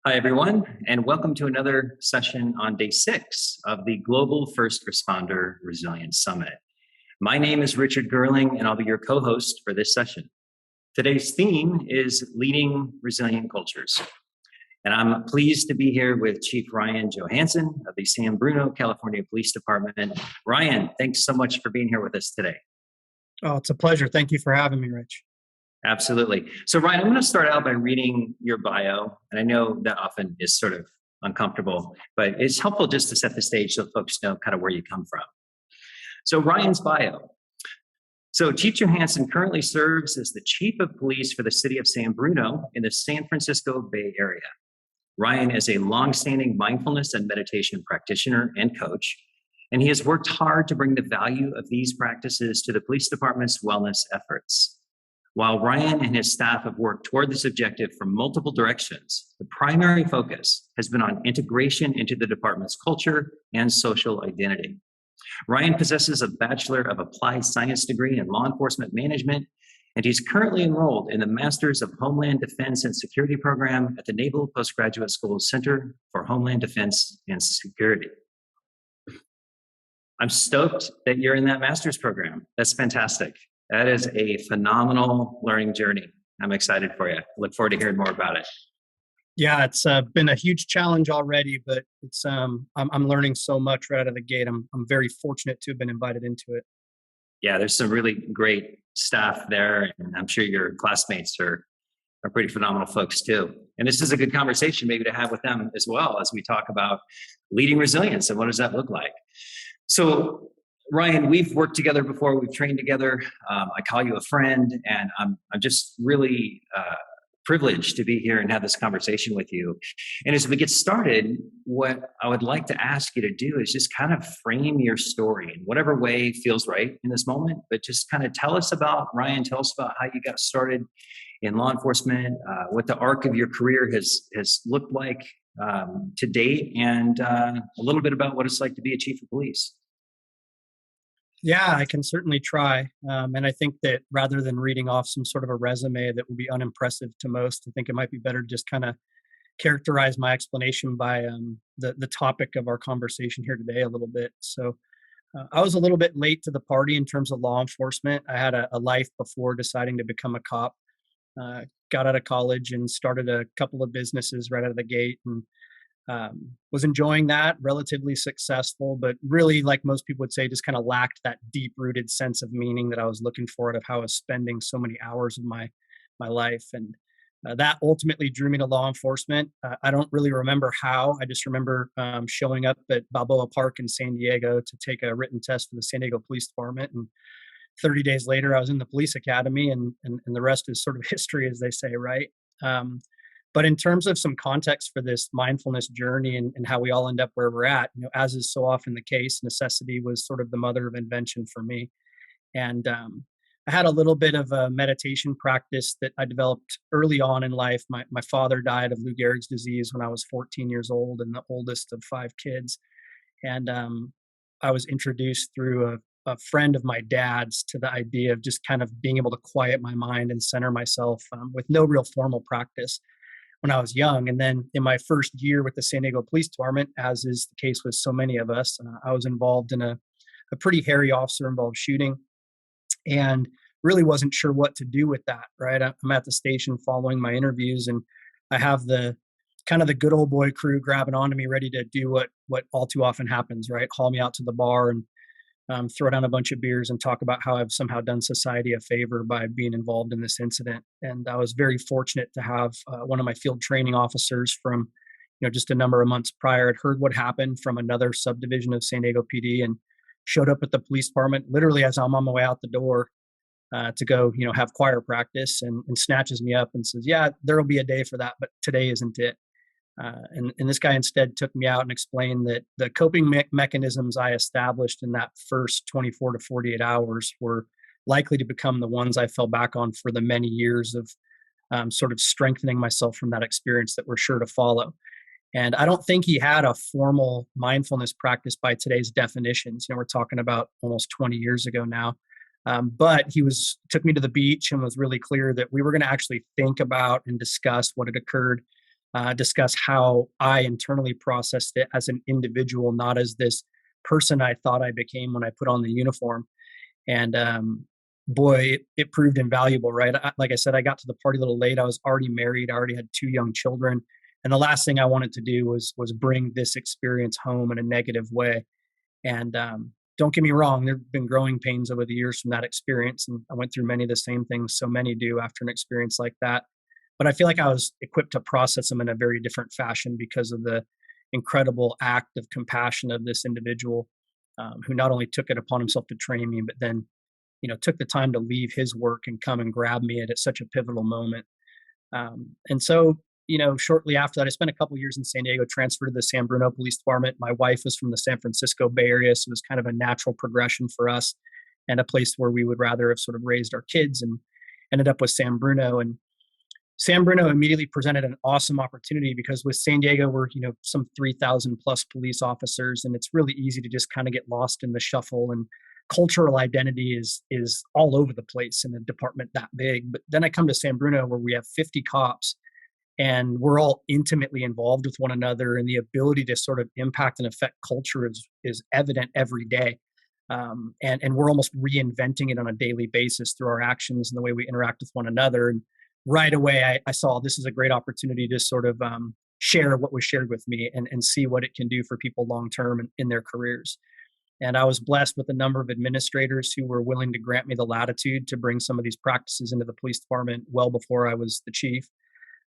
Hi, everyone, and welcome to another session on day 6 of the Global First Responder Resilience Summit. My name is Richard Gerling, and I'll be your co-host for this session. Today's theme is leading resilient cultures. And I'm pleased to be here with Chief Ryan Johansen of the San Bruno, California Police Department. Ryan, thanks so much for being here with us today. Oh, it's a pleasure. Thank you for having me, Rich. Absolutely. So, Ryan, I'm going to start out by reading your bio. And I know that often is sort of uncomfortable, but it's helpful just to set the stage so folks know kind of where you come from. So, Ryan's bio. So, Chief Johansen currently serves as the Chief of Police for the City of San Bruno in the San Francisco Bay Area. Ryan is a longstanding mindfulness and meditation practitioner and coach, and he has worked hard to bring the value of these practices to the police department's wellness efforts. While Ryan and his staff have worked toward this objective from multiple directions, the primary focus has been on integration into the department's culture and social identity. Ryan possesses a Bachelor of Applied Science degree in Law Enforcement Management, and he's currently enrolled in the Masters of Homeland Defense and Security program at the Naval Postgraduate School's Center for Homeland Defense and Security. I'm stoked that you're in that master's program. That's fantastic. That is a phenomenal learning journey. I'm excited for you. Look forward to hearing more about it. Yeah, it's been a huge challenge already, but it's I'm learning so much right out of the gate. I'm very fortunate to have been invited into it. Yeah, there's some really great staff there, and I'm sure your classmates are pretty phenomenal folks too. And this is a good conversation maybe to have with them as well as we talk about leading resilience and what does that look like. So, Ryan, we've worked together before. We've trained together. I call you a friend, and I'm just really privileged to be here and have this conversation with you. And as we get started, what I would like to ask you to do is just kind of frame your story in whatever way feels right in this moment. But just kind of tell us about Ryan. Tell us about how you got started in law enforcement, what the arc of your career has looked like to date, and a little bit about what it's like to be a chief of police. Yeah, I can certainly try. And I think that rather than reading off some sort of a resume that will be unimpressive to most, I think it might be better to just kind of characterize my explanation by the topic of our conversation here today a little bit. So I was a little bit late to the party in terms of law enforcement. I had a life before deciding to become a cop. Got out of college and started a couple of businesses right out of the gate, and was enjoying that, relatively successful, but really, like most people would say, just kind of lacked that deep-rooted sense of meaning that I was looking for out of how I was spending so many hours of my life. And that ultimately drew me to law enforcement. I don't really remember how. I just remember showing up at Balboa Park in San Diego to take a written test for the San Diego Police Department. And 30 days later, I was in the police academy, and the rest is sort of history, as they say, right? But in terms of some context for this mindfulness journey and how we all end up where we're at, as is so often the case, necessity was sort of the mother of invention for me. And I had a little bit of a meditation practice that I developed early on in life. My father died of Lou Gehrig's disease when I was 14 years old and the oldest of 5 kids. And I was introduced through a friend of my dad's to the idea of just kind of being able to quiet my mind and center myself with no real formal practice when I was young. And then in my first year with the San Diego Police Department, as is the case with so many of us, I was involved in a pretty hairy officer-involved shooting and really wasn't sure what to do with that, right? I'm at the station following my interviews, and I have the kind of the good old boy crew grabbing onto me, ready to do what all too often happens, right? Haul me out to the bar and throw down a bunch of beers and talk about how I've somehow done society a favor by being involved in this incident. And I was very fortunate to have one of my field training officers from, just a number of months prior had heard what happened from another subdivision of San Diego PD and showed up at the police department literally as I'm on my way out the door to go, have choir practice, and snatches me up and says, "Yeah, there'll be a day for that, but today isn't it." And this guy instead took me out and explained that the coping mechanisms I established in that first 24 to 48 hours were likely to become the ones I fell back on for the many years of sort of strengthening myself from that experience that were sure to follow. And I don't think he had a formal mindfulness practice by today's definitions. We're talking about almost 20 years ago now. But he took me to the beach and was really clear that we were going to actually think about and discuss what had occurred discuss how I internally processed it as an individual, not as this person I thought I became when I put on the uniform. And boy, it proved invaluable, right? Like I said, I got to the party a little late. I was already married. I already had two young children, and the last thing I wanted to do was bring this experience home in a negative way. And don't get me wrong, there have been growing pains over the years from that experience, and I went through many of the same things so many do after an experience like that. But I feel like I was equipped to process them in a very different fashion because of the incredible act of compassion of this individual, who not only took it upon himself to train me, but then took the time to leave his work and come and grab me at such a pivotal moment. And so, shortly after that, I spent a couple years in San Diego, transferred to the San Bruno Police Department. My wife was from the San Francisco Bay Area, so it was kind of a natural progression for us and a place where we would rather have sort of raised our kids, and ended up with San Bruno. And San Bruno immediately presented an awesome opportunity because with San Diego, we're, some 3,000 plus police officers, and it's really easy to just kind of get lost in the shuffle, and cultural identity is all over the place in a department that big. But then I come to San Bruno where we have 50 cops, and we're all intimately involved with one another, and the ability to sort of impact and affect culture is evident every day. And we're almost reinventing it on a daily basis through our actions and the way we interact with one another. And right away, I saw this is a great opportunity to sort of share what was shared with me, and see what it can do for people long term in their careers. And I was blessed with a number of administrators who were willing to grant me the latitude to bring some of these practices into the police department well before I was the chief.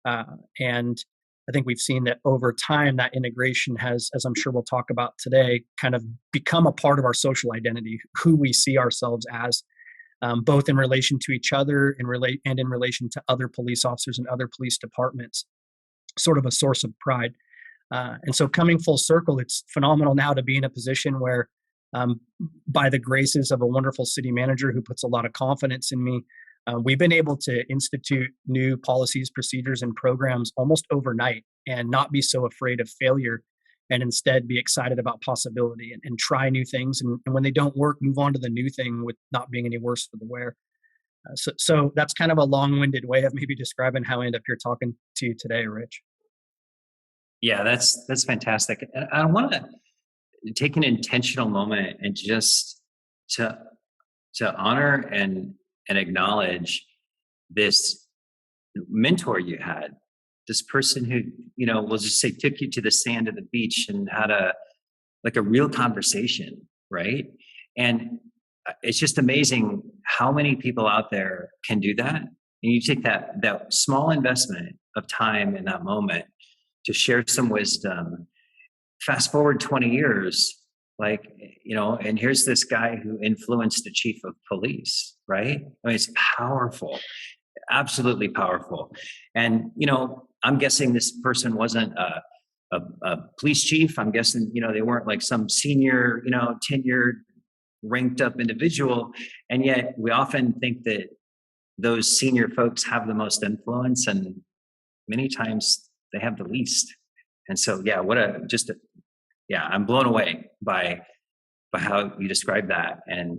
And I think we've seen that over time, that integration has, as I'm sure we'll talk about today, kind of become a part of our social identity, who we see ourselves as, both in relation to each other and in relation to other police officers and other police departments, sort of a source of pride. And so coming full circle, it's phenomenal now to be in a position where, by the graces of a wonderful city manager who puts a lot of confidence in me, we've been able to institute new policies, procedures, and programs almost overnight, and not be so afraid of failure, and instead be excited about possibility, and try new things. And when they don't work, move on to the new thing with not being any worse for the wear. So that's kind of a long-winded way of maybe describing how I end up here talking to you today, Rich. Yeah, that's fantastic. And I want to take an intentional moment and just to honor and acknowledge this mentor you had, this person who, we'll just say took you to the sand of the beach and had a real conversation, right? And it's just amazing how many people out there can do that. And you take that small investment of time in that moment to share some wisdom. Fast forward 20 years, and here's this guy who influenced the chief of police, right? I mean, it's powerful, absolutely powerful. And, I'm guessing this person wasn't a police chief. I'm guessing, they weren't like some senior, tenured, ranked up individual. And yet we often think that those senior folks have the most influence, and many times they have the least. And so, yeah, I'm blown away by how you describe that. And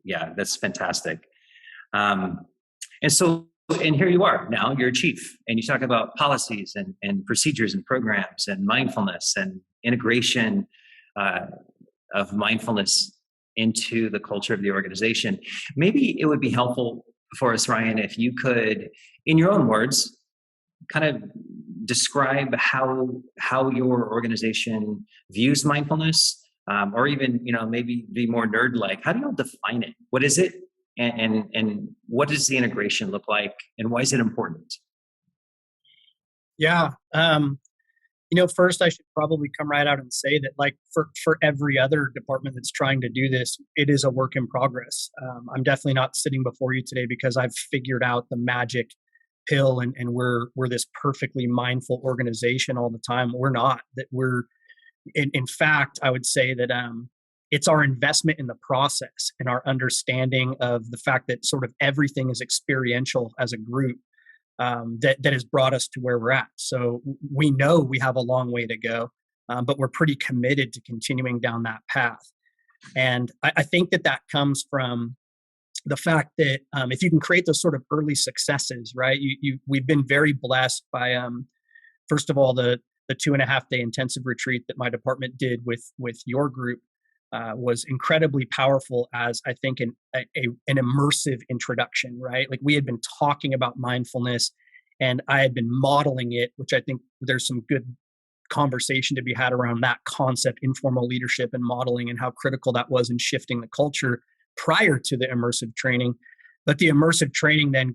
yeah, that's fantastic. And here you are now, you're a chief, and you talk about policies and procedures and programs and mindfulness and integration of mindfulness into the culture of the organization. Maybe it would be helpful for us, Ryan, if you could, in your own words, kind of describe how your organization views mindfulness, or even, maybe be more nerd-like. How do you define it? What is it? And what does the integration look like, and why is it important? Yeah. First I should probably come right out and say that, like, for every other department that's trying to do this, it is a work in progress. I'm definitely not sitting before you today because I've figured out the magic pill and we're this perfectly mindful organization all the time. We're not. That we're in fact, I would say that it's our investment in the process and our understanding of the fact that sort of everything is experiential as a group, that has brought us to where we're at. So we know we have a long way to go, but we're pretty committed to continuing down that path. And I think that comes from the fact that if you can create those sort of early successes, right? We've been very blessed by first of all, the 2.5 day intensive retreat that my department did with your group was incredibly powerful as I think an immersive introduction, right? Like we had been talking about mindfulness and I had been modeling it, which I think there's some good conversation to be had around that concept, informal leadership and modeling, and how critical that was in shifting the culture prior to the immersive training. But the immersive training then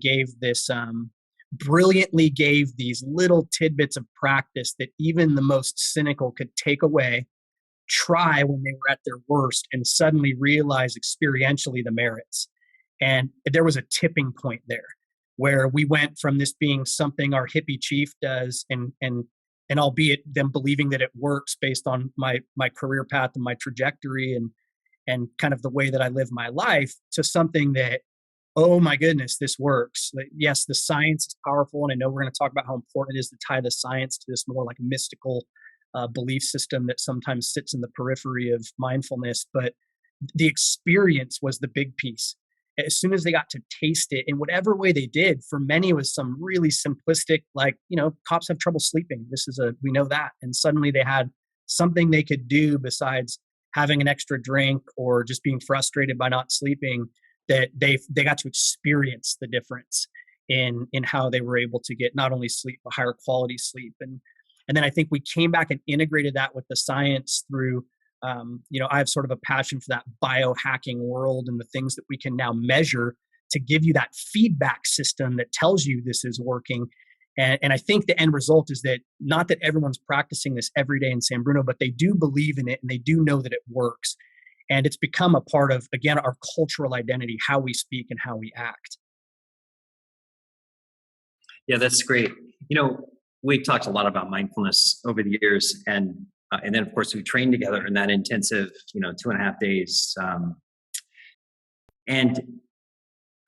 brilliantly gave these little tidbits of practice that even the most cynical could take away, try when they were at their worst, and suddenly realize experientially the merits. And there was a tipping point there where we went from this being something our hippie chief does, and albeit them believing that it works based on my career path and my trajectory and kind of the way that I live my life, to something that, oh my goodness, this works. Yes, the science is powerful, and I know we're going to talk about how important it is to tie the science to this more like mystical belief system that sometimes sits in the periphery of mindfulness. But the experience was the big piece. As soon as they got to taste it in whatever way they did, for many it was some really simplistic, like, cops have trouble sleeping. We know that. And suddenly they had something they could do besides having an extra drink or just being frustrated by not sleeping, that they got to experience the difference in how they were able to get not only sleep, but higher quality sleep. And then I think we came back and integrated that with the science through, I have sort of a passion for that biohacking world and the things that we can now measure to give you that feedback system that tells you this is working. And I think the end result is that not that everyone's practicing this every day in San Bruno, but they do believe in it and they do know that it works. And it's become a part of, again, our cultural identity, how we speak and how we act. Yeah, that's great. We talked a lot about mindfulness over the years, and then of course we trained together in that intensive, 2.5 days. And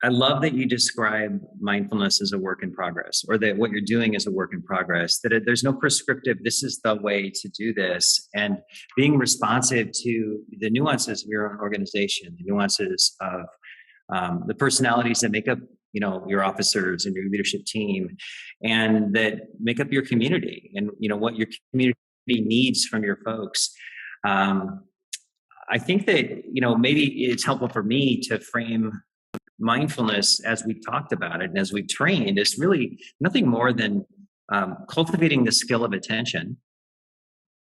I love that you describe mindfulness as a work in progress, or that what you're doing is a work in progress, that there's no prescriptive, this is the way to do this, and being responsive to the nuances of your own organization, the nuances of the personalities that make up, your officers and your leadership team, and that make up your community, and, what your community needs from your folks. I think that, maybe it's helpful for me to frame mindfulness as we talked about it and as we've trained is really nothing more than cultivating the skill of attention,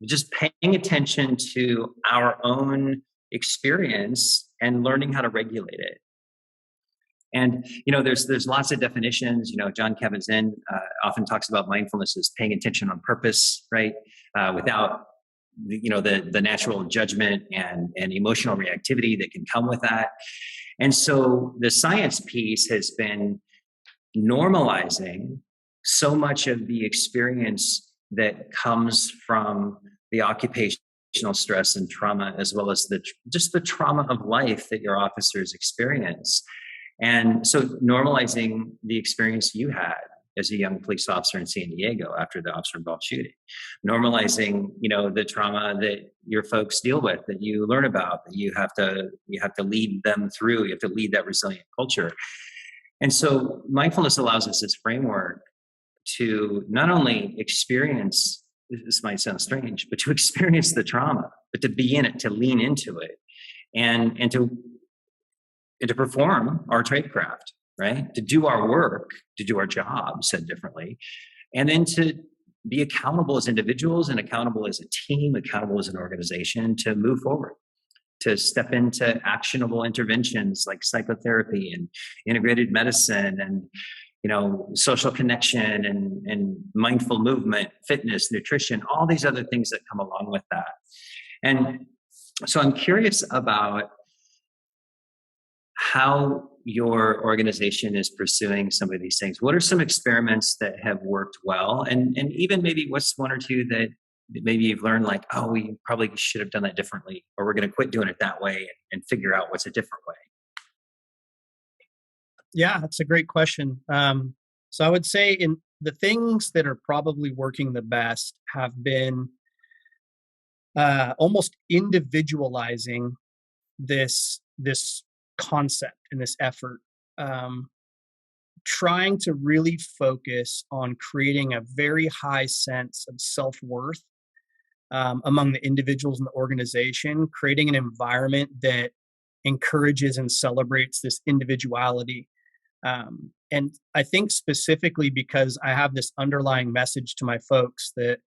just paying attention to our own experience and learning how to regulate it. And there's lots of definitions. John Kabat-Zinn often talks about mindfulness as paying attention on purpose, right? Without the natural judgment and emotional reactivity that can come with that. And so the science piece has been normalizing so much of the experience that comes from the occupational stress and trauma, as well as just the trauma of life that your officers experience. And so normalizing the experience you had as a young police officer in San Diego after the officer-involved shooting, normalizing, the trauma that your folks deal with, that you learn about, that you have to lead them through, you have to lead that resilient culture. And so mindfulness allows us this framework to not only experience, this might sound strange, but to experience the trauma, but to be in it, to lean into it, and to perform our tradecraft, right? To do our work, to do our job, said differently, and then to be accountable as individuals and accountable as a team, accountable as an organization to move forward, to step into actionable interventions like psychotherapy and integrated medicine and, social connection and mindful movement, fitness, nutrition, all these other things that come along with that. And so I'm curious about how your organization is pursuing some of these things. What are some experiments that have worked well? And even maybe what's one or two that maybe you've learned, like, oh, we probably should have done that differently, or we're going to quit doing it that way and figure out what's a different way? Yeah, that's a great question. So I would say in the things that are probably working the best have been almost individualizing this concept and this effort. trying to really focus on creating a very high sense of self-worth among the individuals in the organization, creating an environment that encourages and celebrates this individuality. And I think specifically because I have this underlying message to my folks that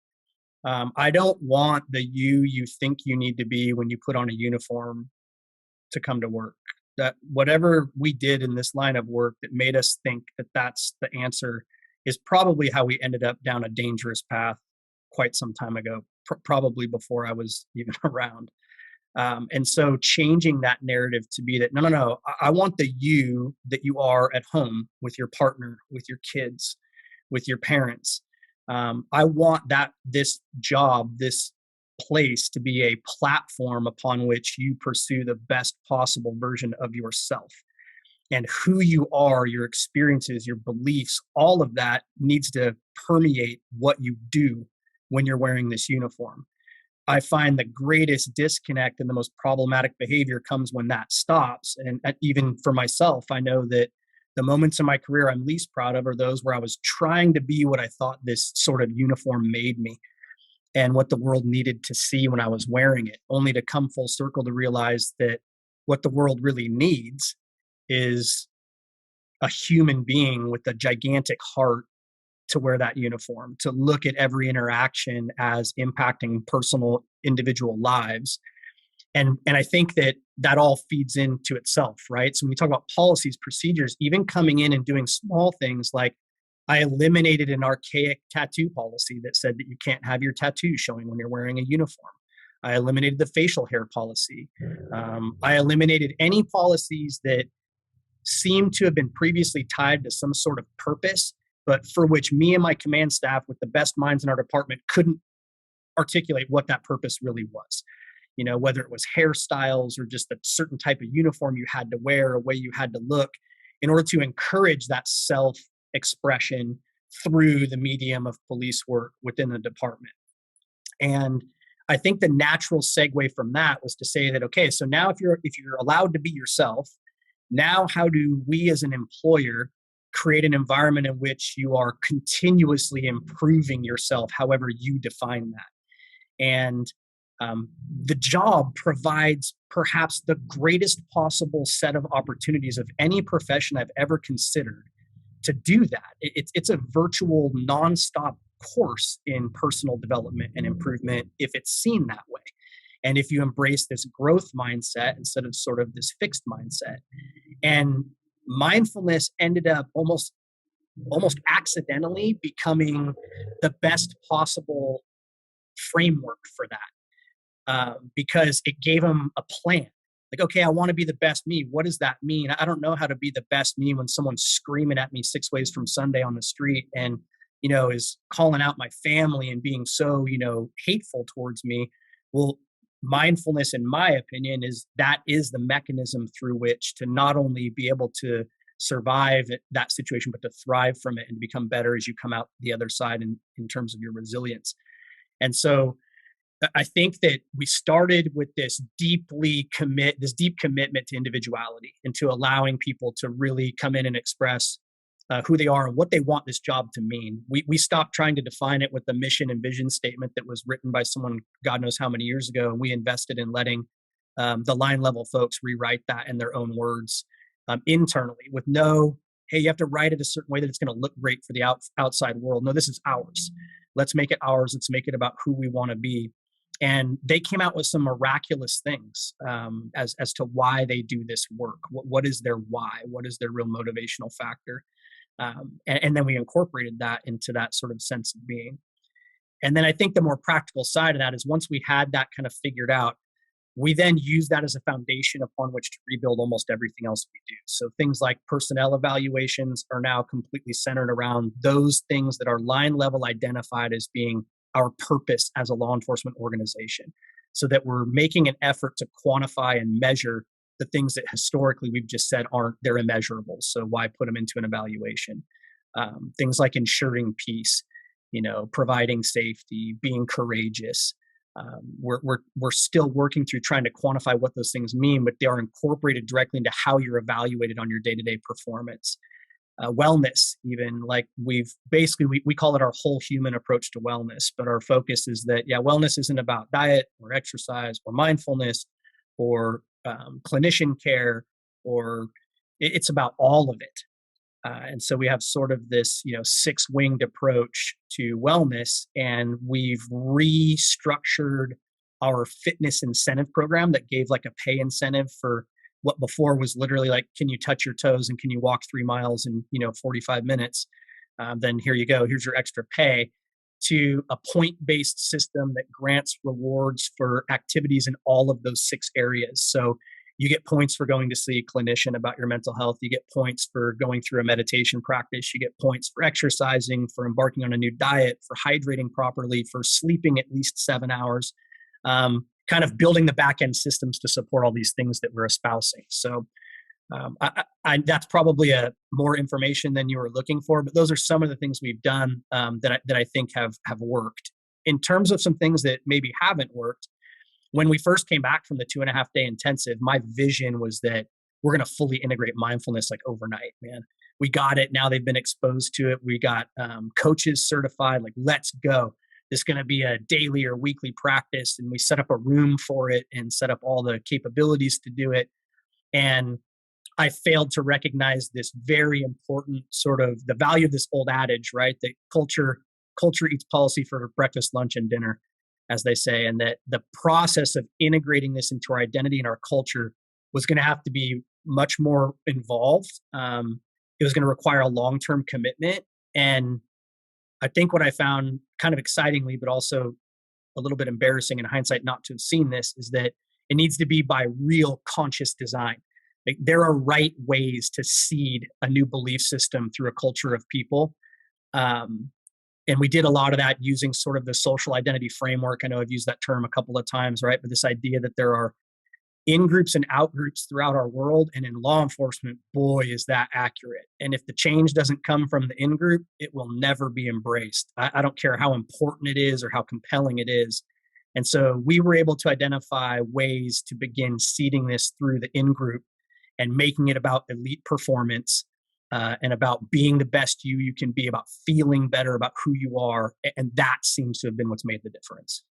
I don't want the you think you need to be when you put on a uniform to come to work. That whatever we did in this line of work that made us think that that's the answer is probably how we ended up down a dangerous path quite some time ago, probably before I was even around. And so changing that narrative to be that, no, no, no, I want the you that you are at home with your partner, with your kids, with your parents. I want that this job, this place to be a platform upon which you pursue the best possible version of yourself. And who you are, your experiences, your beliefs, all of that needs to permeate what you do when you're wearing this uniform. I find the greatest disconnect and the most problematic behavior comes when that stops. And even for myself, I know that the moments in my career I'm least proud of are those where I was trying to be what I thought this sort of uniform made me and what the world needed to see when I was wearing it, only to come full circle to realize that what the world really needs is a human being with a gigantic heart to wear that uniform, to look at every interaction as impacting personal individual lives. And I think that that all feeds into itself, right? So when we talk about policies, procedures, even coming in and doing small things like I eliminated an archaic tattoo policy that said that you can't have your tattoo showing when you're wearing a uniform. I eliminated the facial hair policy. I eliminated any policies that seemed to have been previously tied to some sort of purpose, but for which me and my command staff, with the best minds in our department, couldn't articulate what that purpose really was. You know, whether it was hairstyles or just a certain type of uniform you had to wear, a way you had to look, in order to encourage that self expression through the medium of police work within the department. And I think the natural segue from that was to say that, okay, so now if you're allowed to be yourself, now how do we as an employer create an environment in which you are continuously improving yourself, however you define that? And the job provides perhaps the greatest possible set of opportunities of any profession I've ever considered to do that. It's a virtual nonstop course in personal development and improvement if it's seen that way. And if you embrace this growth mindset instead of sort of this fixed mindset. And mindfulness ended up almost accidentally becoming the best possible framework for that, because it gave them a plan. Like, okay, I want to be the best me. What does that mean? I don't know how to be the best me when someone's screaming at me 6 ways from Sunday on the street and, is calling out my family and being so, hateful towards me. Well, mindfulness, in my opinion, is the mechanism through which to not only be able to survive that situation, but to thrive from it and to become better as you come out the other side in terms of your resilience. And so I think that we started with this deep commitment to individuality and to allowing people to really come in and express who they are and what they want this job to mean. We stopped trying to define it with the mission and vision statement that was written by someone God knows how many years ago, and we invested in letting the line level folks rewrite that in their own words internally with no, hey, you have to write it a certain way that it's going to look great for the outside world. No, this is ours. Let's make it ours. Let's make it about who we want to be. And they came out with some miraculous things as to why they do this work. What is their why? What is their real motivational factor? And then we incorporated that into that sort of sense of being. And then I think the more practical side of that is once we had that kind of figured out, we then use that as a foundation upon which to rebuild almost everything else we do. So things like personnel evaluations are now completely centered around those things that are line level identified as being our purpose as a law enforcement organization, so that we're making an effort to quantify and measure the things that historically we've just said they're immeasurable. So why put them into an evaluation? Things like ensuring peace, providing safety, being courageous. We're still working through trying to quantify what those things mean, but they are incorporated directly into how you're evaluated on your day-to-day performance. wellness, even. Like we call it our whole human approach to wellness, but our focus is that, yeah, wellness isn't about diet or exercise or mindfulness or clinician care, or it's about all of it. And so we have sort of this, six-winged approach to wellness, and we've restructured our fitness incentive program that gave like a pay incentive for what before was literally like, can you touch your toes and can you walk 3 miles in 45 minutes? Then here you go, here's your extra pay, to a point-based system that grants rewards for activities in all of those 6 areas. So you get points for going to see a clinician about your mental health. You get points for going through a meditation practice. You get points for exercising, for embarking on a new diet, for hydrating properly, for sleeping at least 7 hours, kind of building the back end systems to support all these things that we're espousing. So that's probably more information than you were looking for, but those are some of the things we've done that I think have worked. In terms of some things that maybe haven't worked, when we first came back from the 2.5-day intensive, my vision was that we're going to fully integrate mindfulness like overnight, man. We got it. Now they've been exposed to it. We got coaches certified, like, let's go. This is going to be a daily or weekly practice. And we set up a room for it and set up all the capabilities to do it. And I failed to recognize this very important sort of the value of this old adage, right? That culture eats policy for breakfast, lunch, and dinner, as they say, and that the process of integrating this into our identity and our culture was going to have to be much more involved. It was going to require a long-term commitment. And I think what I found kind of excitingly, but also a little bit embarrassing in hindsight not to have seen this, is that it needs to be by real conscious design. Like, there are right ways to seed a new belief system through a culture of people. And we did a lot of that using sort of the social identity framework. I know I've used that term a couple of times, right? But this idea that there are in-groups and out-groups throughout our world, and in law enforcement, boy, is that accurate. And if the change doesn't come from the in-group, it will never be embraced. I don't care how important it is or how compelling it is. And so we were able to identify ways to begin seeding this through the in-group and making it about elite performance, and about being the best you can be, about feeling better about who you are. And that seems to have been what's made the difference.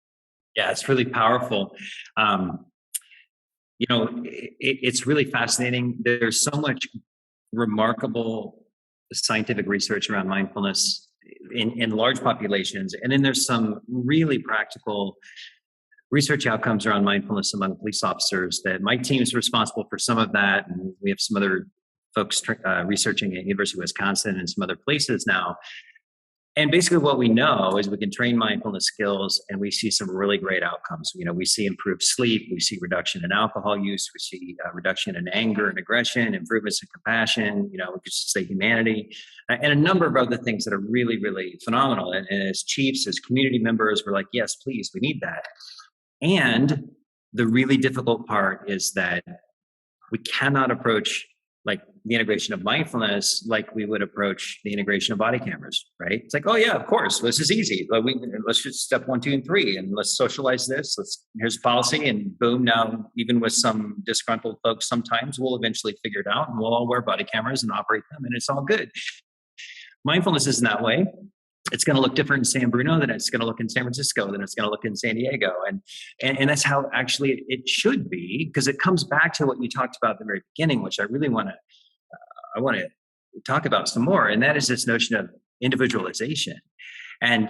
Yeah, it's really powerful. It's really fascinating. There's so much remarkable scientific research around mindfulness in large populations. And then there's some really practical research outcomes around mindfulness among police officers that my team is responsible for some of that. And we have some other folks researching at University of Wisconsin and some other places now. And basically what we know is we can train mindfulness skills and we see some really great outcomes. We see improved sleep, we see reduction in alcohol use, we see reduction in anger and aggression, improvements in compassion, we could just say humanity, and a number of other things that are really, really phenomenal. And as chiefs, as community members, we're like, yes, please, we need that. And the really difficult part is that we cannot approach like the integration of mindfulness like we would approach the integration of body cameras, right? It's like, oh yeah, of course, this is easy. Let's just step 1, 2, and 3, and let's socialize this. Here's policy, and boom, now even with some disgruntled folks, sometimes we'll eventually figure it out, and we'll all wear body cameras and operate them, and it's all good. Mindfulness isn't that way. It's going to look different in San Bruno than it's going to look in San Francisco, than it's going to look in San Diego. And that's how actually it should be, because it comes back to what you talked about at the very beginning, which I really want to talk about some more. And that is this notion of individualization. And,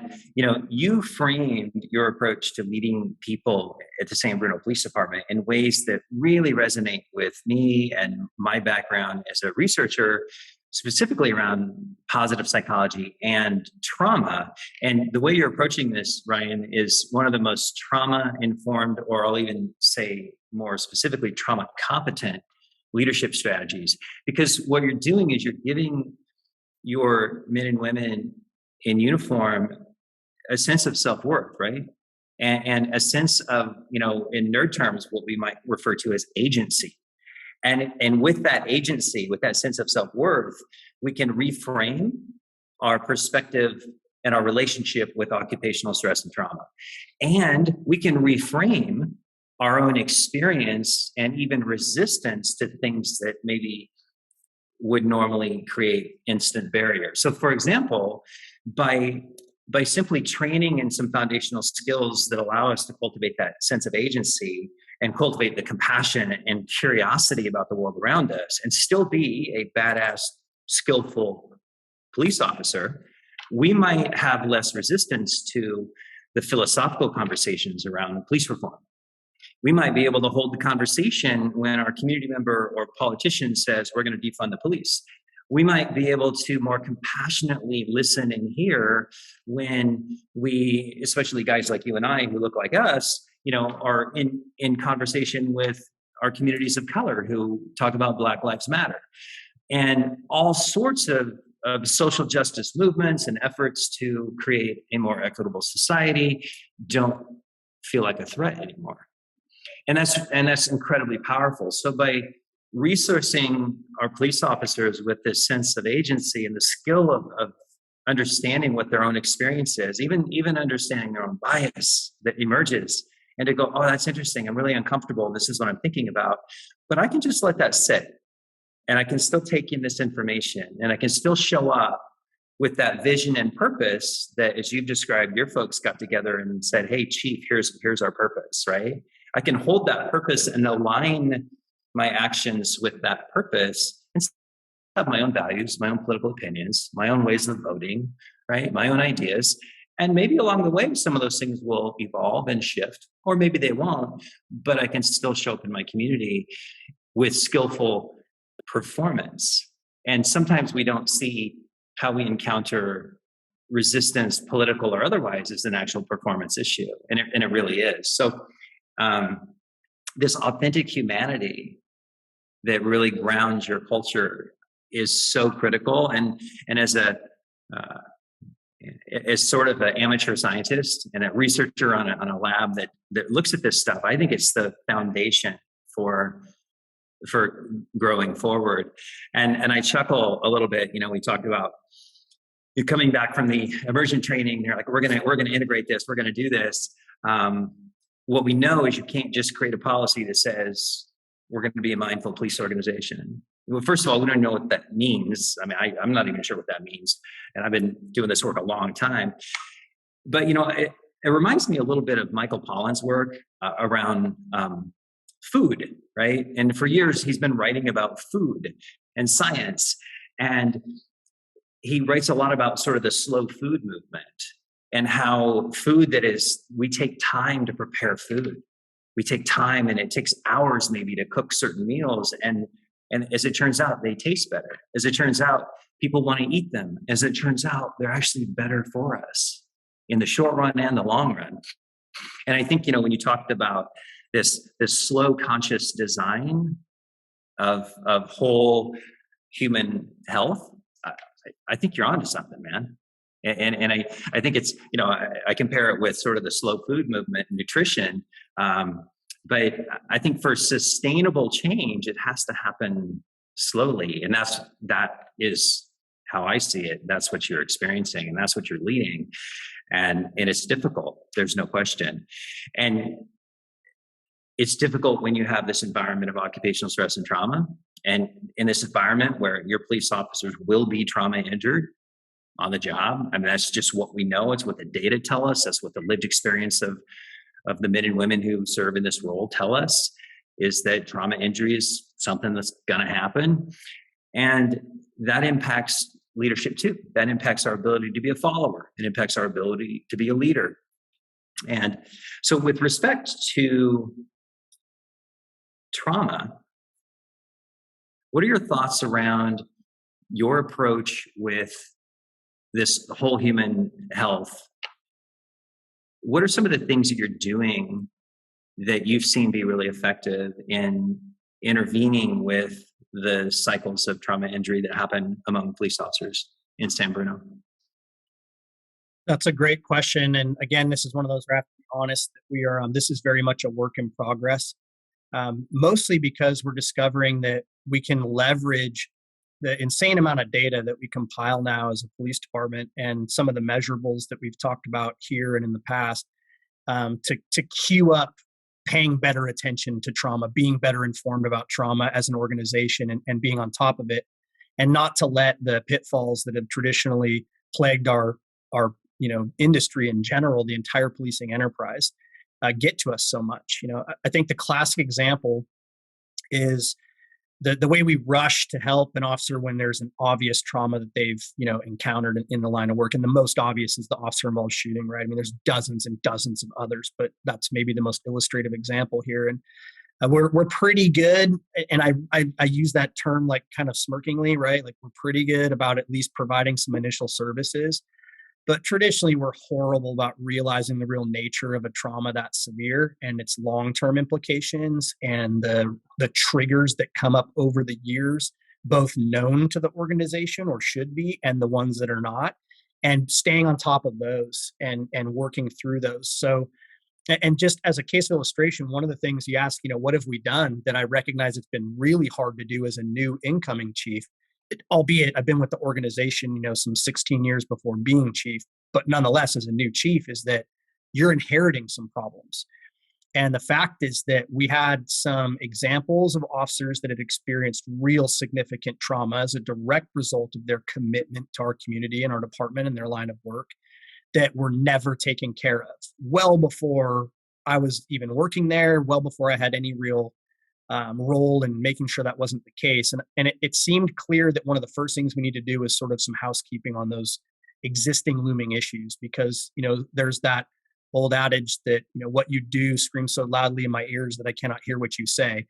you framed your approach to leading people at the San Bruno Police Department in ways that really resonate with me and my background as a researcher, specifically around positive psychology and trauma. And the way you're approaching this, Ryan, is one of the most trauma-informed, or I'll even say more specifically, trauma-competent leadership strategies. Because what you're doing is you're giving your men and women in uniform a sense of self-worth, right? And a sense of, in nerd terms, what we might refer to as agency. And with that agency, with that sense of self-worth, we can reframe our perspective and our relationship with occupational stress and trauma. And we can reframe our own experience and even resistance to things that maybe would normally create instant barriers. So for example, by simply training in some foundational skills that allow us to cultivate that sense of agency and cultivate the compassion and curiosity about the world around us and still be a badass, skillful police officer, we might have less resistance to the philosophical conversations around police reform. We might be able to hold the conversation when our community member or politician says we're going to defund the police. We might be able to more compassionately listen and hear when we, especially guys like you and I who look like us, are in conversation with our communities of color who talk about Black Lives Matter. And all sorts of social justice movements and efforts to create a more equitable society don't feel like a threat anymore. And that's incredibly powerful. So by resourcing our police officers with this sense of agency and the skill of understanding what their own experience is, even understanding their own bias that emerges, and to go, oh, that's interesting. I'm really uncomfortable. This is what I'm thinking about. But I can just let that sit. And I can still take in this information, and I can still show up with that vision and purpose that, as you've described, your folks got together and said, hey, Chief, here's our purpose, right? I can hold that purpose and align my actions with that purpose and have my own values, my own political opinions, my own ways of voting, right? My own ideas. And maybe along the way, some of those things will evolve and shift, or maybe they won't, but I can still show up in my community with skillful performance. And sometimes we don't see how we encounter resistance, political or otherwise, as an actual performance issue. And it really is. So this authentic humanity that really grounds your culture is so critical. And as sort of an amateur scientist and a researcher on a lab that looks at this stuff, I think it's the foundation for growing forward. And I chuckle a little bit. We talked about you coming back from the immersion training. They're like, we're gonna integrate this. We're gonna do this. What we know is you can't just create a policy that says we're going to be a mindful police organization. Well, first of all, we don't know what that means. I mean, I'm not even sure what that means. And I've been doing this work a long time. But, it reminds me a little bit of Michael Pollan's work around food, right? And for years, he's been writing about food and science. And he writes a lot about sort of the slow food movement and how food we take time to prepare food. We take time, and it takes hours maybe to cook certain meals. And as it turns out, they taste better. As it turns out, people want to eat them. As it turns out, they're actually better for us in the short run and the long run. And I think, when you talked about this slow conscious design of whole human health, I think you're onto something, man. And I think it's, I compare it with sort of the slow food movement and nutrition. But I think for sustainable change, it has to happen slowly. And that is how I see it. That's what you're experiencing, and that's what you're leading. And it's difficult. There's no question. And it's difficult when you have this environment of occupational stress and trauma. And in this environment where your police officers will be trauma injured on the job. I mean, that's just what we know. It's what the data tell us. That's what the lived experience of the men and women who serve in this role tell us, is that trauma injury is something that's going to happen. And that impacts leadership too. That impacts our ability to be a follower. It impacts our ability to be a leader. And so with respect to trauma, what are your thoughts around your approach with this whole human health? What are some of the things that you're doing that you've seen be really effective in intervening with the cycles of trauma injury that happen among police officers in San Bruno? That's a great question. And again, this is one of those where I have to be honest that we are, this is very much a work in progress, mostly because we're discovering that we can leverage the insane amount of data that we compile now as a police department and some of the measurables that we've talked about here and in the past to queue up paying better attention to trauma, being better informed about trauma as an organization, and being on top of it. and not to let the pitfalls that have traditionally plagued our industry in general, the entire policing enterprise, get to us so much. I think the classic example is the way we rush to help an officer when there's an obvious trauma that they've encountered in the line of work, and the most obvious is the officer involved shooting, right? I mean, there's dozens and dozens of others, but that's maybe the most illustrative example here. And we're pretty good, and I use that term like kind of smirkingly, right? Like, we're pretty good about at least providing some initial services. But traditionally, we're horrible about realizing the real nature of a trauma that severe and its long-term implications and the triggers that come up over the years, both known to the organization or should be, and the ones that are not, and staying on top of those and working through those. So, and just as a case of illustration, one of the things you ask, what have we done that I recognize it's been really hard to do as a new incoming chief, albeit I've been with the organization, some 16 years before being chief, but nonetheless, as a new chief, is that you're inheriting some problems. And the fact is that we had some examples of officers that had experienced real significant trauma as a direct result of their commitment to our community and our department and their line of work that were never taken care of, well before I was even working there, well before I had any real role in making sure that wasn't the case. And it seemed clear that one of the first things we need to do is sort of some housekeeping on those existing looming issues, because, there's that old adage that, what you do screams so loudly in my ears that I cannot hear what you say.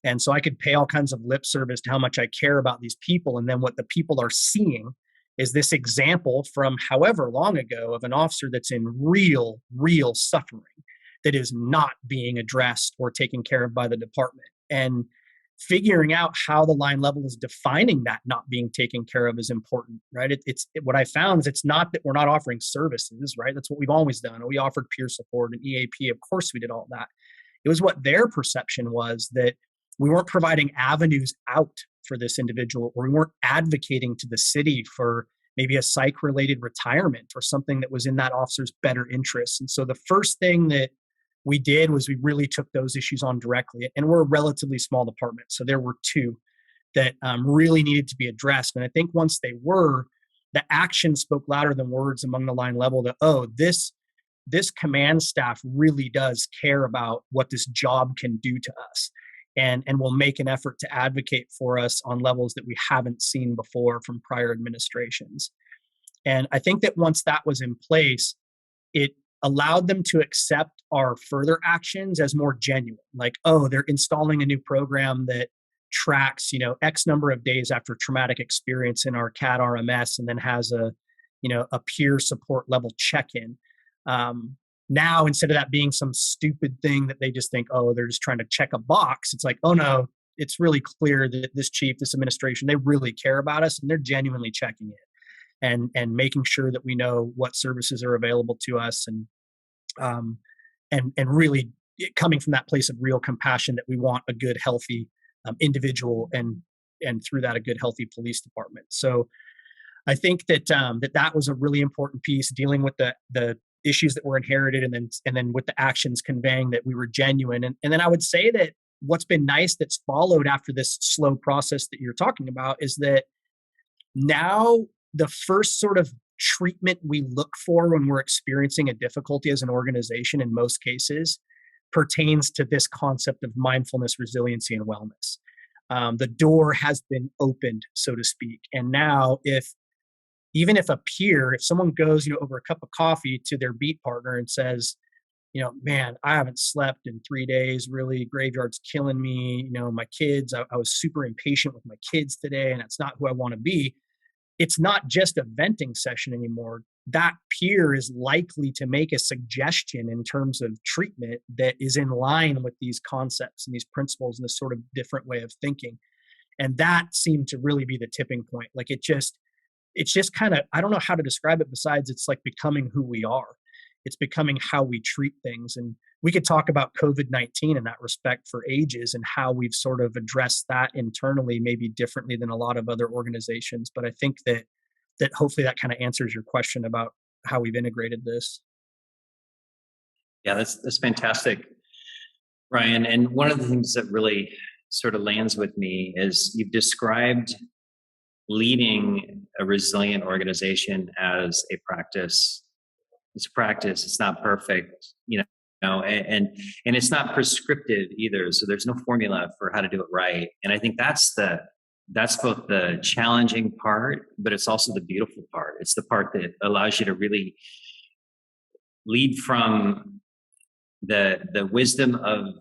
And so I could pay all kinds of lip service to how much I care about these people. And then what the people are seeing is this example from however long ago of an officer that's in real suffering that is not being addressed or taken care of by the department. And figuring out how the line level is defining that not being taken care of is important, right? What I found is it's not that we're not offering services, right? That's what we've always done. We offered peer support and EAP. Of course, we did all that. It was what their perception was, that we weren't providing avenues out for this individual, or we weren't advocating to the city for maybe a psych-related retirement or something that was in that officer's better interest. And so the first thing that we did was we really took those issues on directly. And we're a relatively small department, so there were two that really needed to be addressed. And I think once they were, the action spoke louder than words among the line level that, this command staff really does care about what this job can do to us, and will make an effort to advocate for us on levels that we haven't seen before from prior administrations. And I think that once that was in place, it allowed them to accept our further actions as more genuine. Like, they're installing a new program that tracks, X number of days after traumatic experience in our CAD RMS, and then has a peer support level check-in. Now, instead of that being some stupid thing that they just think, they're just trying to check a box, it's like, no, it's really clear that this chief, this administration, they really care about us, and they're genuinely checking it and making sure that we know what services are available to us, and really coming from that place of real compassion that we want a good, healthy individual, and through that, a good, healthy police department. So I think that that was a really important piece, dealing with the issues that were inherited, and then with the actions conveying that we were genuine. And then I would say that what's been nice that's followed after this slow process that you're talking about is that now the first sort of treatment we look for when we're experiencing a difficulty as an organization, in most cases, pertains to this concept of mindfulness, resiliency, and wellness. The door has been opened, so to speak. And now, even if someone goes, over a cup of coffee to their beat partner and says, man, I haven't slept in 3 days, really, graveyard's killing me. My kids, I was super impatient with my kids today, and that's not who I want to be. It's not just a venting session anymore. That peer is likely to make a suggestion in terms of treatment that is in line with these concepts and these principles and this sort of different way of thinking. And that seemed to really be the tipping point. Like, it's just kind of, I don't know how to describe it besides it's like becoming who we are. It's becoming how we treat things. And we could talk about COVID-19 in that respect for ages, and how we've sort of addressed that internally, maybe differently than a lot of other organizations. But I think that hopefully that kind of answers your question about how we've integrated this. Yeah, that's fantastic, Ryan. And one of the things that really sort of lands with me is you've described leading a resilient organization as a practice. It's a practice. It's not perfect, and it's not prescriptive either. So there's no formula for how to do it right. And I think that's both the challenging part, but it's also the beautiful part. It's the part that allows you to really lead from the wisdom of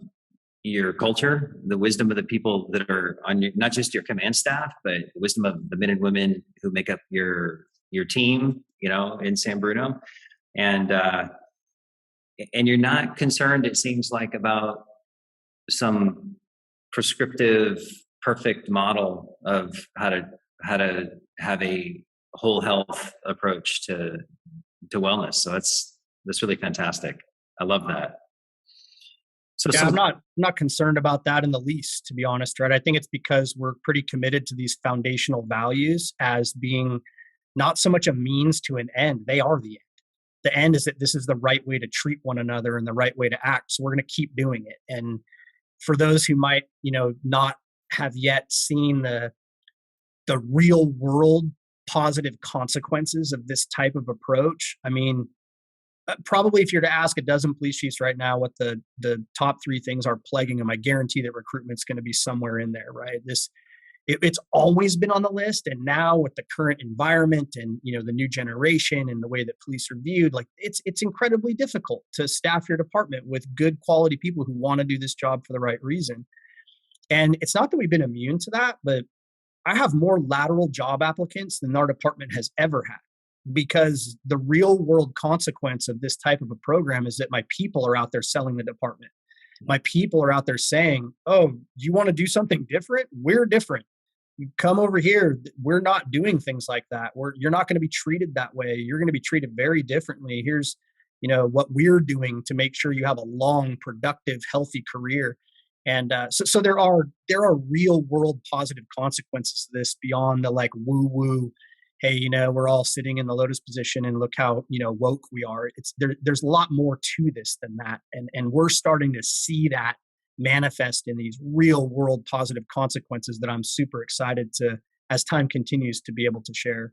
your culture, the wisdom of the people that are on your, not just your command staff, but the wisdom of the men and women who make up your team, in San Bruno. And you're not concerned, it seems like, about some prescriptive, perfect model of how to have a whole health approach to wellness. So that's really fantastic. I love that. So, Yeah, I'm not concerned about that in the least, to be honest, right? I think it's because we're pretty committed to these foundational values as being not so much a means to an end. They are the end. The end is that this is the right way to treat one another and the right way to act. So we're going to keep doing it. And for those who might, not have yet seen the real world positive consequences of this type of approach, I mean, probably if you're to ask a dozen police chiefs right now what the top three things are plaguing them, I guarantee that recruitment's going to be somewhere in there, right? It's always been on the list, and now with the current environment and the new generation and the way that police are viewed, like it's incredibly difficult to staff your department with good quality people who want to do this job for the right reason. And it's not that we've been immune to that, but I have more lateral job applicants than our department has ever had, because the real world consequence of this type of a program is that my people are out there selling the department. My people are out there saying, oh, you want to do something different? We're different. You come over here. We're not doing things like that. You're not going to be treated that way. You're going to be treated very differently. Here's, what we're doing to make sure you have a long, productive, healthy career. And so there are real world positive consequences to this beyond the like woo woo. Hey, we're all sitting in the lotus position and look how woke we are. There's a lot more to this than that, and we're starting to see that manifest in these real world positive consequences that I'm super excited to, as time continues, to be able to share.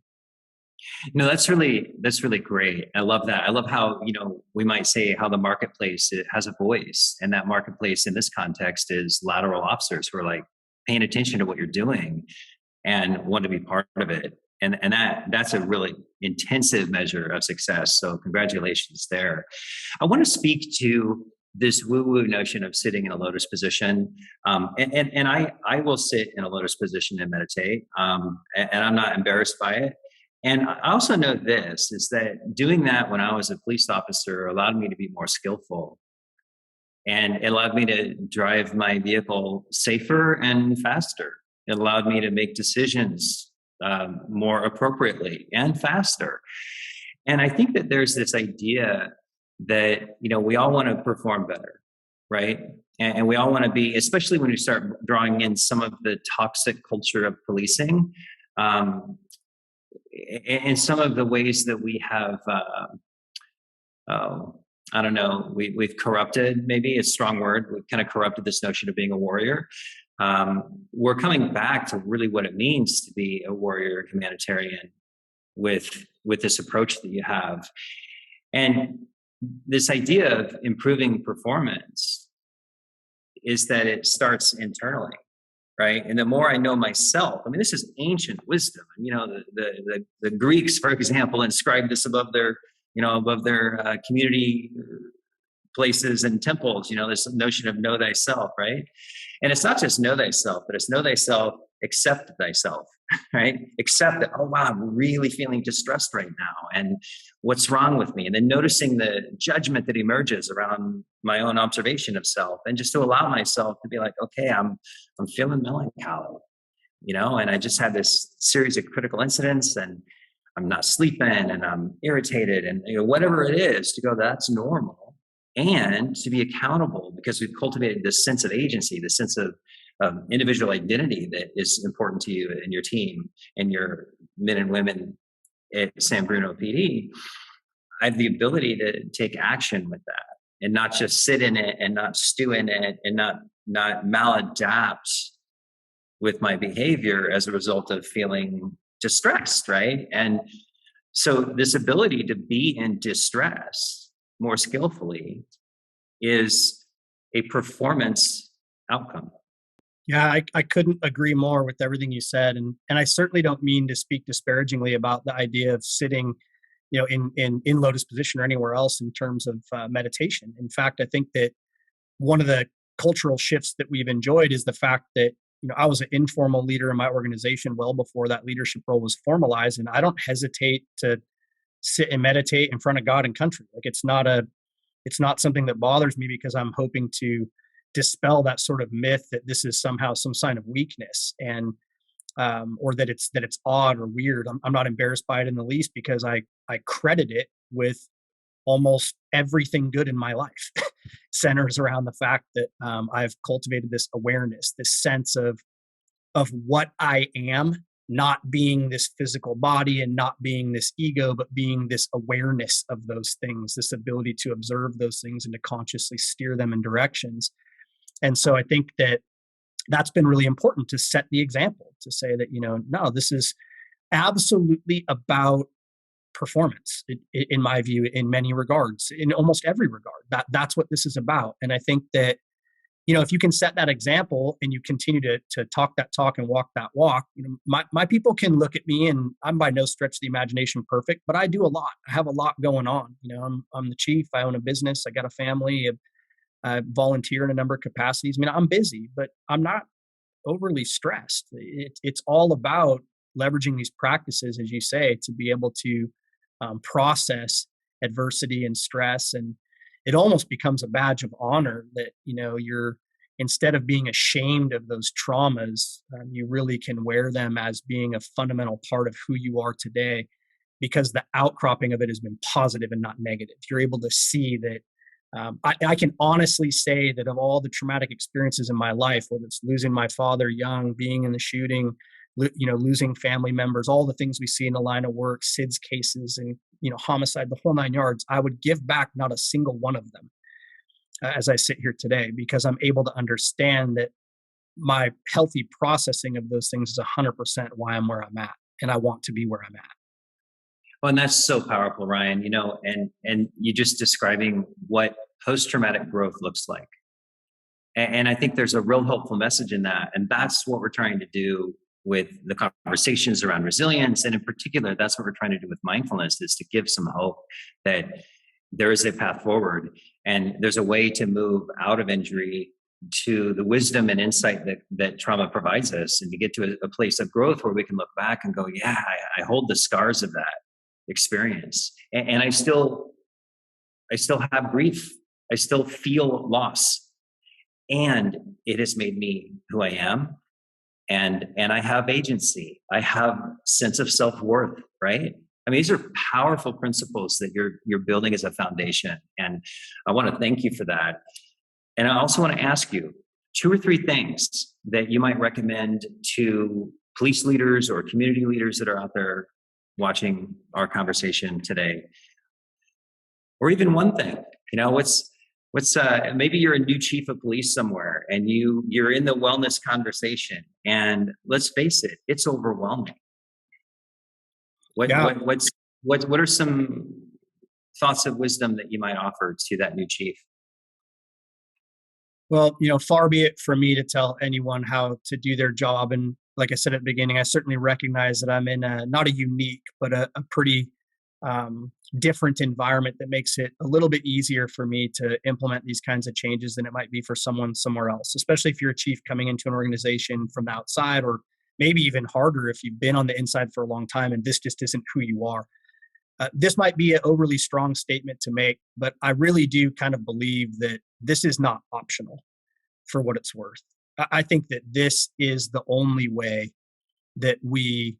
No, that's really great. I love that. I love how, we might say how the marketplace, it has a voice, and that marketplace in this context is lateral officers who are like paying attention to what you're doing and want to be part of it. And that's a really intensive measure of success. So congratulations there. I want to speak to this woo-woo notion of sitting in a lotus position. And I will sit in a lotus position and meditate. And I'm not embarrassed by it. And I also know this is that doing that when I was a police officer allowed me to be more skillful, and it allowed me to drive my vehicle safer and faster. It allowed me to make decisions more appropriately and faster. And I think that there's this idea that, we all want to perform better, right? And we all want to be, especially when you start drawing in some of the toxic culture of policing, and some of the ways that we have, I don't know, we've corrupted, maybe it's a strong word, we've kind of corrupted this notion of being a warrior. We're coming back to really what it means to be a warrior humanitarian with this approach that you have. And this idea of improving performance is that it starts internally, right? And the more I know myself, I mean, this is ancient wisdom. The Greeks, for example, inscribed this above their community places and temples, this notion of know thyself, right? And it's not just know thyself, but it's know thyself, accept thyself, right? Accept that, oh, wow, I'm really feeling distressed right now. And what's wrong with me? And then noticing the judgment that emerges around my own observation of self, and just to allow myself to be like, okay, I'm feeling melancholy, and I just had this series of critical incidents, and I'm not sleeping, and I'm irritated, and whatever it is, to go, that's normal. And to be accountable, because we've cultivated this sense of agency, this sense of individual identity that is important to you and your team and your men and women at San Bruno PD. I have the ability to take action with that, and not just sit in it and not stew in it and not maladapt with my behavior as a result of feeling distressed, right? And so this ability to be in distress more skillfully is a performance outcome. Yeah, I couldn't agree more with everything you said, and I certainly don't mean to speak disparagingly about the idea of sitting, in lotus position or anywhere else in terms of meditation. In fact, I think that one of the cultural shifts that we've enjoyed is the fact that I was an informal leader in my organization well before that leadership role was formalized, and I don't hesitate to sit and meditate in front of God and country. Like it's not something that bothers me because I'm hoping to dispel that sort of myth that this is somehow some sign of weakness, and or that it's odd or weird. I'm not embarrassed by it in the least because I credit it with almost everything good in my life centers around the fact that I've cultivated this awareness, this sense of what I am, not being this physical body and not being this ego, but being this awareness of those things, this ability to observe those things and to consciously steer them in directions. And so I think that that's been really important to set the example, to say that, no, this is absolutely about performance in my view, in many regards, in almost every regard. That's what this is about. And I think that, if you can set that example and you continue to talk that talk and walk that walk, my people can look at me, and I'm by no stretch of the imagination perfect, but I do a lot. I have a lot going on. I'm the chief. I own a business. I got a family. I volunteer in a number of capacities. I mean, I'm busy, but I'm not overly stressed. It's all about leveraging these practices, as you say, to be able to process adversity and stress. And it almost becomes a badge of honor that, you're, instead of being ashamed of those traumas, you really can wear them as being a fundamental part of who you are today, because the outcropping of it has been positive and not negative. You're able to see that. I can honestly say that of all the traumatic experiences in my life, whether it's losing my father young, being in the shooting, losing family members, all the things we see in the line of work, SIDS cases and, homicide, the whole 9 yards, I would give back not a single one of them as I sit here today, because I'm able to understand that my healthy processing of those things is 100% why I'm where I'm at. And I want to be where I'm at. Well, and that's so powerful, Ryan, and you just describing what post-traumatic growth looks like. And I think there's a real hopeful message in that. And that's what we're trying to do with the conversations around resilience. And in particular, that's what we're trying to do with mindfulness, is to give some hope that there is a path forward and there's a way to move out of injury to the wisdom and insight that trauma provides us, and to get to a place of growth where we can look back and go, yeah, I hold the scars of that experience. And I still have grief. I still feel loss, and it has made me who I am. And I have agency. I have sense of self-worth, right? I mean, these are powerful principles that you're building as a foundation. And I want to thank you for that. And I also want to ask you 2 or 3 things that you might recommend to police leaders or community leaders that are out there watching our conversation today. Or even one thing, what's maybe you're a new chief of police somewhere and you're in the wellness conversation, and let's face it, it's overwhelming. What are some thoughts of wisdom that you might offer to that new chief? Well, far be it from me to tell anyone how to do their job. And like I said at the beginning, I certainly recognize that I'm in not a unique, but a pretty different environment that makes it a little bit easier for me to implement these kinds of changes than it might be for someone somewhere else, especially if you're a chief coming into an organization from the outside, or maybe even harder if you've been on the inside for a long time and this just isn't who you are. This might be an overly strong statement to make, but I really do kind of believe that this is not optional for what it's worth. I think that this is the only way that we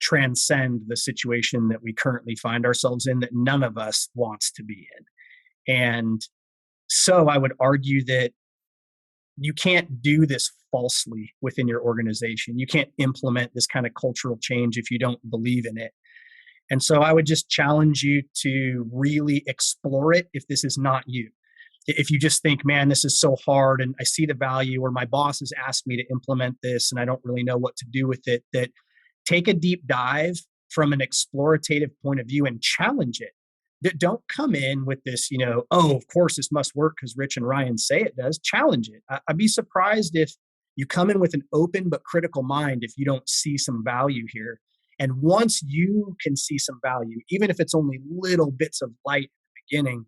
transcend the situation that we currently find ourselves in, that none of us wants to be in. And so I would argue that you can't do this falsely within your organization. You can't implement this kind of cultural change if you don't believe in it. And so I would just challenge you to really explore it if this is not you. If you just think, man, this is so hard and I see the value, or my boss has asked me to implement this and I don't really know what to do with it, that take a deep dive from an explorative point of view and challenge it. Don't come in with this, oh, of course this must work because Rich and Ryan say it does. Challenge it. I'd be surprised if you come in with an open but critical mind if you don't see some value here. And once you can see some value, even if it's only little bits of light at the beginning,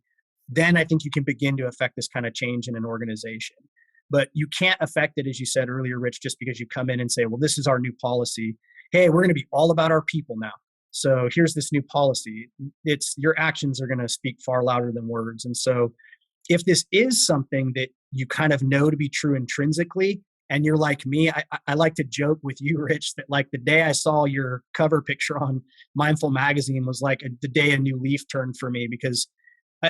then I think you can begin to affect this kind of change in an organization. But you can't affect it, as you said earlier, Rich, just because you come in and say, well, this is our new policy. Hey, we're going to be all about our people now. So here's this new policy. It's your actions are going to speak far louder than words. And so if this is something that you kind of know to be true intrinsically, and you're like me, I like to joke with you, Rich, that like the day I saw your cover picture on Mindful Magazine was like the day a new leaf turned for me, because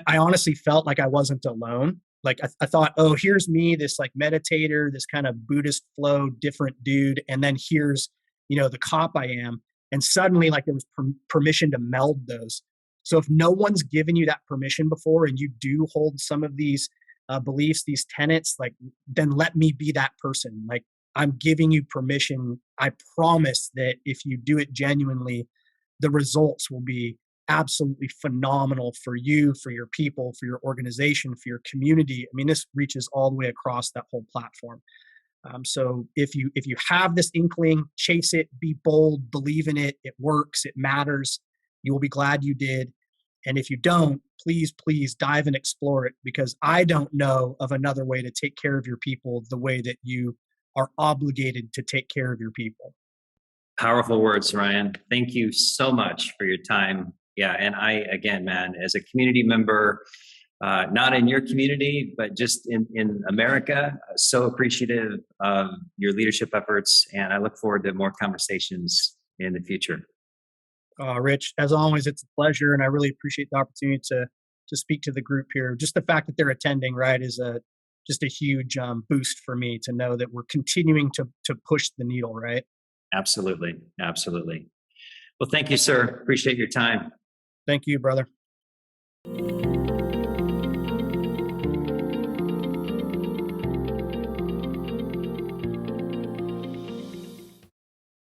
I honestly felt like I wasn't alone. Like I thought, oh, here's me, this like meditator, this kind of Buddhist flow, different dude. And then here's, the cop I am. And suddenly like there was permission to meld those. So if no one's given you that permission before and you do hold some of these beliefs, these tenets, like then let me be that person. Like I'm giving you permission. I promise that if you do it genuinely, the results will be absolutely phenomenal for you, for your people, for your organization, for your community. I mean, this reaches all the way across that whole platform. So if you have this inkling, chase it, be bold, believe in it. It works. It matters. You will be glad you did. And if you don't, please dive and explore it, because I don't know of another way to take care of your people the way that you are obligated to take care of your people. Powerful words, Ryan. Thank you so much for your time. Yeah. And again, man, as a community member, not in your community, but just in America, so appreciative of your leadership efforts. And I look forward to more conversations in the future. Rich, as always, it's a pleasure. And I really appreciate the opportunity to speak to the group here. Just the fact that they're attending, right, is just a huge boost for me to know that we're continuing to push the needle, right? Absolutely. Absolutely. Well, thank you, sir. Appreciate your time. Thank you, brother.